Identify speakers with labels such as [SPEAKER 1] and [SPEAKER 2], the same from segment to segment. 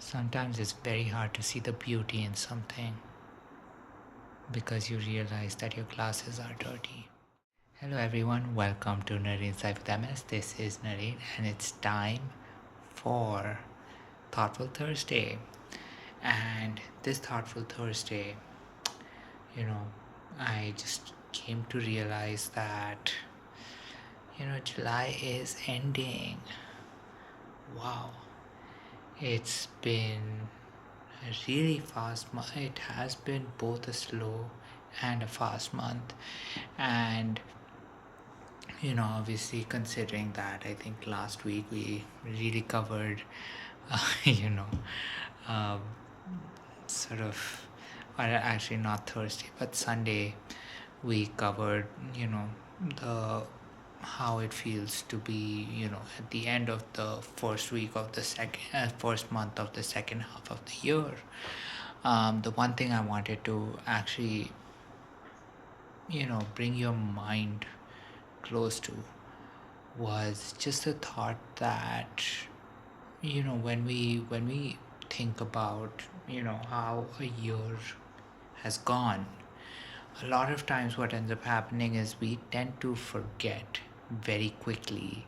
[SPEAKER 1] Sometimes it's very hard to see the beauty in something because you realize that your glasses are dirty. Hello everyone, welcome to Nareen's Life with MS. This is Nareen and it's time for Thoughtful Thursday. And this Thoughtful Thursday, you know, I just came to realize that, July is ending. Wow, it's been a really fast month. It has been both a slow and a fast month, and obviously considering that, I think last week we really covered, you know, uh, sort of, or actually not Thursday, but Sunday, we covered, the how it feels to be, at the end of the first week of the first month of the second half of the year. The one thing I wanted to actually, bring your mind close to was just the thought that, when we think about, how a year has gone, a lot of times what ends up happening is we tend to forget very quickly,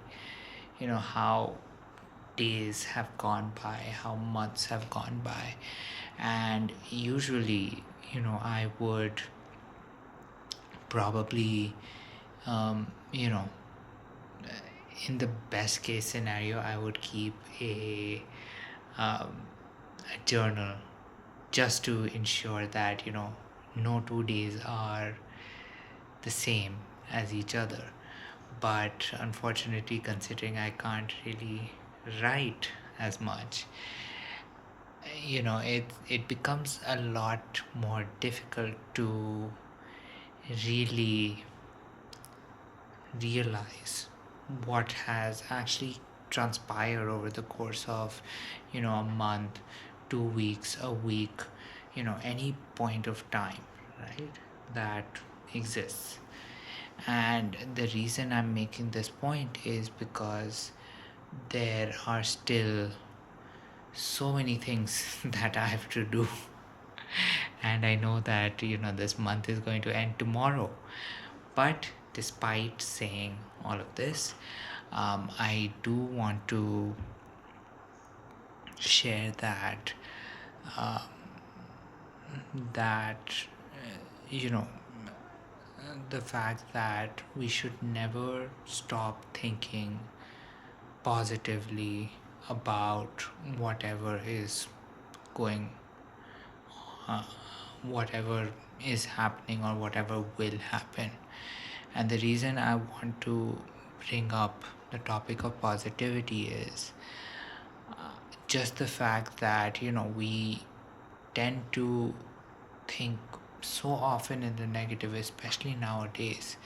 [SPEAKER 1] how days have gone by, how months have gone by. And usually, I would probably, um, you know, in the best case scenario, I would keep um, a journal just to ensure that, no 2 days are the same as each other. But unfortunately, considering I can't really write as much, it becomes a lot more difficult to really realize what has actually transpired over the course of, a month, 2 weeks, a week, any point of time, right, that exists. And the reason I'm making this point is because there are still so many things that I have to do. And I know that, this month is going to end tomorrow. But despite saying all of this, I do want to share that, um, that you know the fact that we should never stop thinking positively about whatever is going, uh, whatever is happening or whatever will happen. And the reason I want to bring up the topic of positivity is just the fact that, we tend to think so often in the negative, especially nowadays,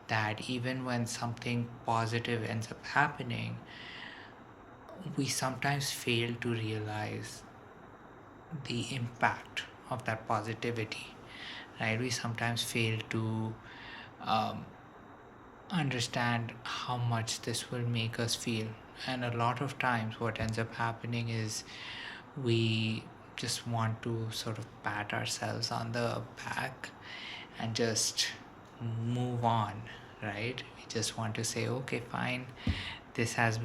[SPEAKER 1] that even when something positive ends up happening, we sometimes fail to realize the impact of that positivity, right? We sometimes fail to um, understand how much this will make us feel. And a lot of times, what ends up happening is we just want to sort of pat ourselves on the back and just move on, right? We just want to say, okay, fine, this has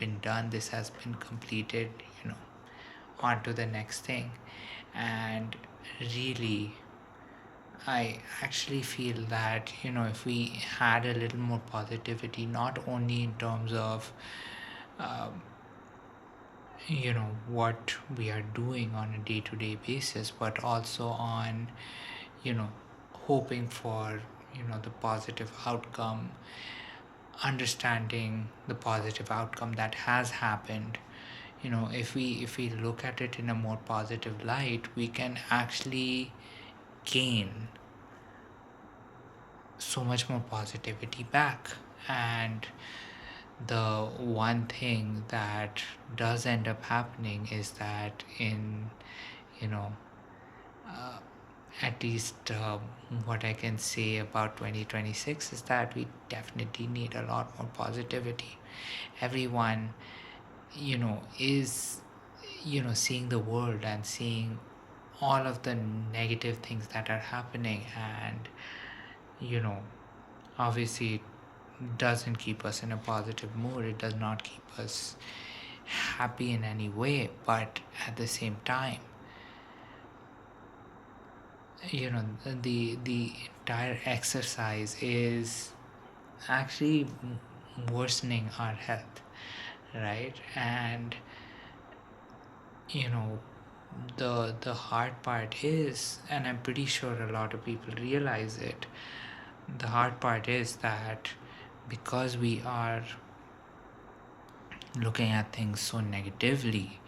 [SPEAKER 1] been done, this has been completed, on to the next thing. And really, I actually feel that, if we had a little more positivity, not only in terms of, um, what we are doing on a day-to-day basis, but also on, you know, hoping for, the positive outcome, understanding the positive outcome that has happened. If we look at it in a more positive light, we can actually gain so much more positivity back. And the one thing that does end up happening is that in, you know uh, at least what I can say about 2026 is that we definitely need a lot more positivity. Everyone, is seeing the world and seeing all of the negative things that are happening, and you know obviously it doesn't keep us in a positive mood. It does not keep us happy in any way, but at the same time, the entire exercise is actually worsening our health, right? And you know the hard part is, and I'm pretty sure a lot of people realize it, the hard part is that because we are looking at things so negatively,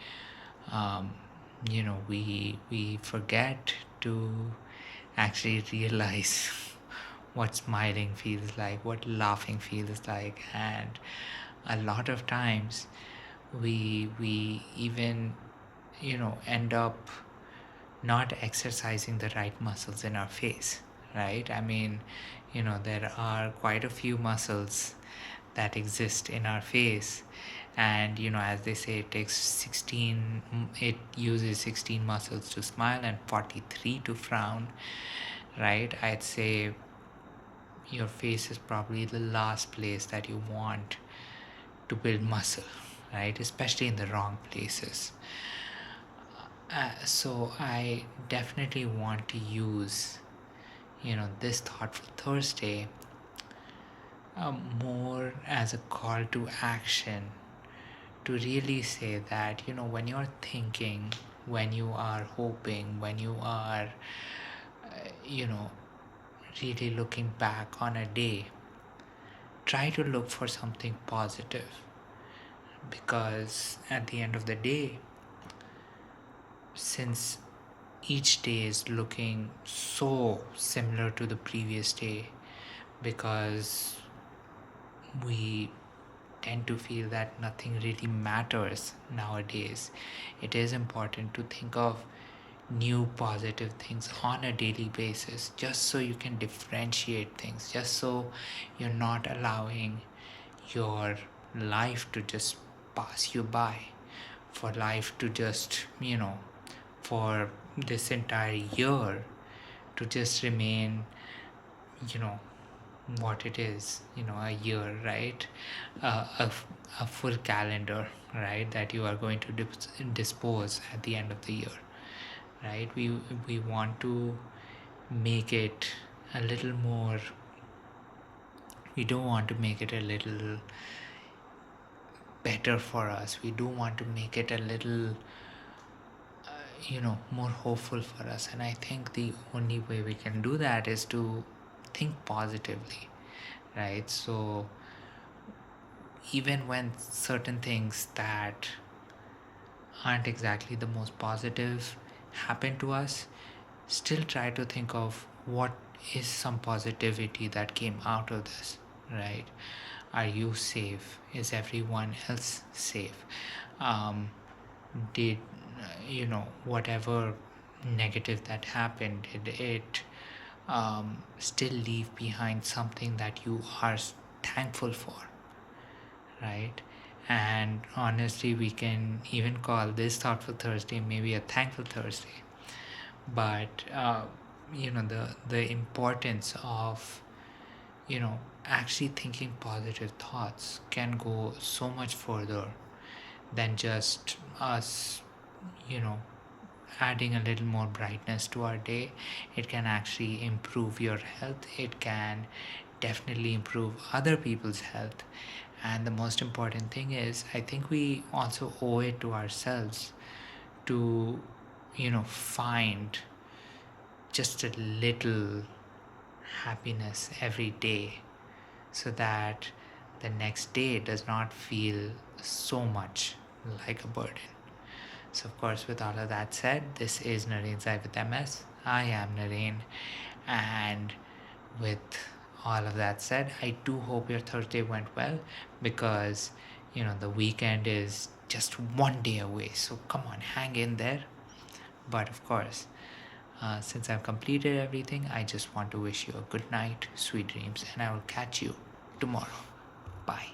[SPEAKER 1] um, we forget to actually realize what smiling feels like, what laughing feels like. And a lot of times we even end up not exercising the right muscles in our face, right? I mean, there are quite a few muscles that exist in our face, and as they say, it uses 16 muscles to smile and 43 to frown, right? I'd say your face is probably the last place that you want to build muscle, right? Especially in the wrong places. So I definitely want to use this Thoughtful Thursday more as a call to action, to really say that when you're thinking, when you are hoping, when you are you know really looking back on a day, try to look for something positive, because at the end of the day, since each day is looking so similar to the previous day, because we tend to feel that nothing really matters nowadays, it is important to think of new positive things on a daily basis, just so you can differentiate things, just so you're not allowing your life to just pass you by, for life to just for this entire year to just remain you know what it is, a year, right? A full calendar, right, that you are going to dispose at the end of the year, right? We want to make it a little more, we don't want to make it a little better for us, we do want to make it a little more hopeful for us. And I think the only way we can do that is to think positively, right? So even when certain things that aren't exactly the most positive happen to us, still try to think of what is some positivity that came out of this, right? Are you safe? Is everyone else safe? Did whatever negative that happened, did it still leave behind something that you are thankful for, right? And honestly, we can even call this Thoughtful Thursday maybe a Thankful Thursday. But the importance of actually thinking positive thoughts can go so much further than just us you know adding a little more brightness to our day. It can actually improve your health, it can definitely improve other people's health. And the most important thing is, I think we also owe it to ourselves to find just a little happiness every day, so that the next day does not feel so much like a burden. So, of course, with all of that said, this is Nareen's Eye with MS. I am Nareen, and with all of that said, I do hope your Thursday went well, because the weekend is just one day away. So, come on, hang in there. But of course, since I've completed everything, I just want to wish you a good night, sweet dreams, and I will catch you tomorrow. Bye.